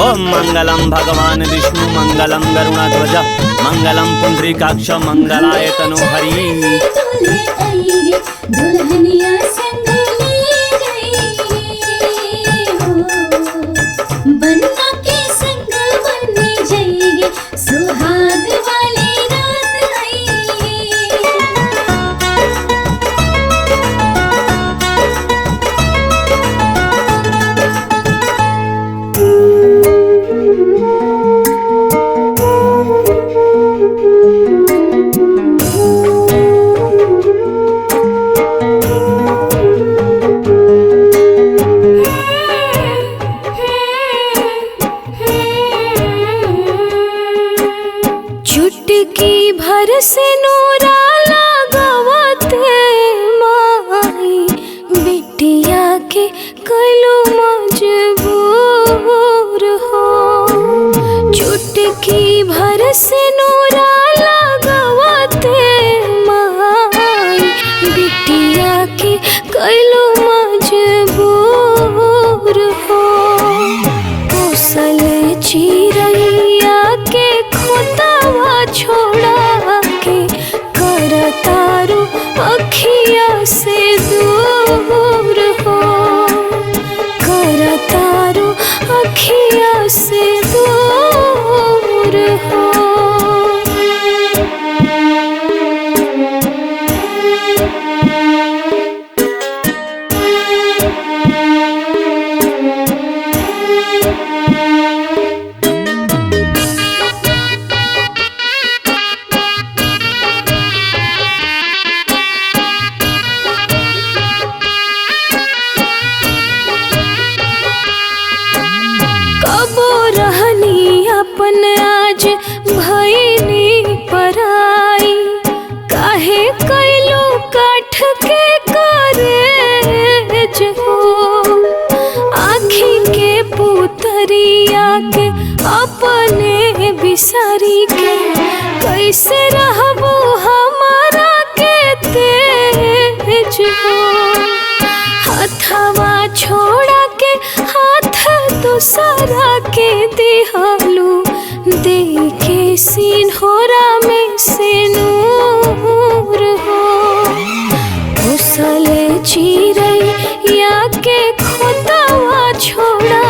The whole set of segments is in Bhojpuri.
ओम मंगलम भगवान विष्णु मंगलम गरुणध्वज मंगलम पुंडरीकाक्ष मंगलाय तनोहरि। दुल्हनिया संग ले गई हो, बन्ना के संग बन जाएगी, सुहाग वाली रात आई। चुटकी भर से नूरा लगावत माई, बिटिया के कलू मजबूर हो। चुटकी भर से नूरा लगावत माई, बिटिया के कलू मजबूर हो। पोसल चिरैया के खोतावा छोड़ा के करतारू अखिया से दूर हो, करतारू अखिया से दूर हो। कबो रहनी अपन आज भईनी पराई, काहे कैलो काठ के कारेज हो। आँखी के पुतरिया के अपने बिसारी के, कैसे रहबो हमारा के तेज हो। हथवा छोड़ा के हाथ दूसरा के दिहालू, दे के सिन्होरा में सिनूर हो। उसल चिरैया के खोतावा छोड़ा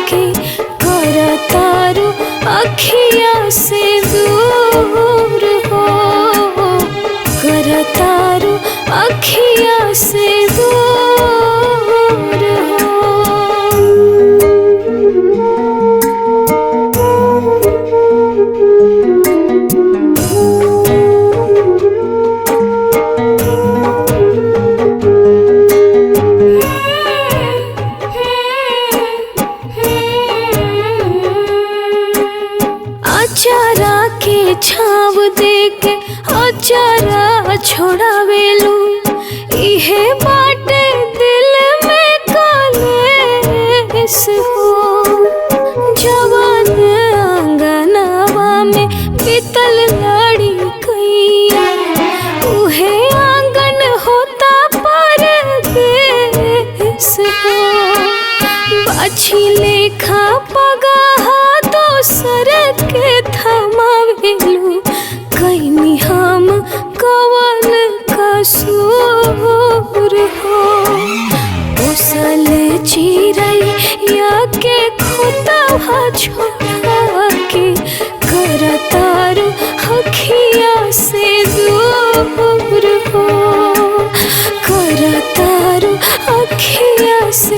के करतारू अखिया से दूर हो, करतारू अखिया से दूर हो। अचारा के छाव दे के अचारा छोड़ावेलू, इहे बाटे दिल में कलेस हो। जवान आंगनवा में बीतल लड़ी कैया, उहे आंगन होता परदेस हो। बाछी लेखा पगाहा दोसर के थमावेलू, कैनी हम कवन कसूर हो। उसल चिरैया के खोतावा छोड़ा के करतारू अखिया से दूर हो, करतारू अखिया से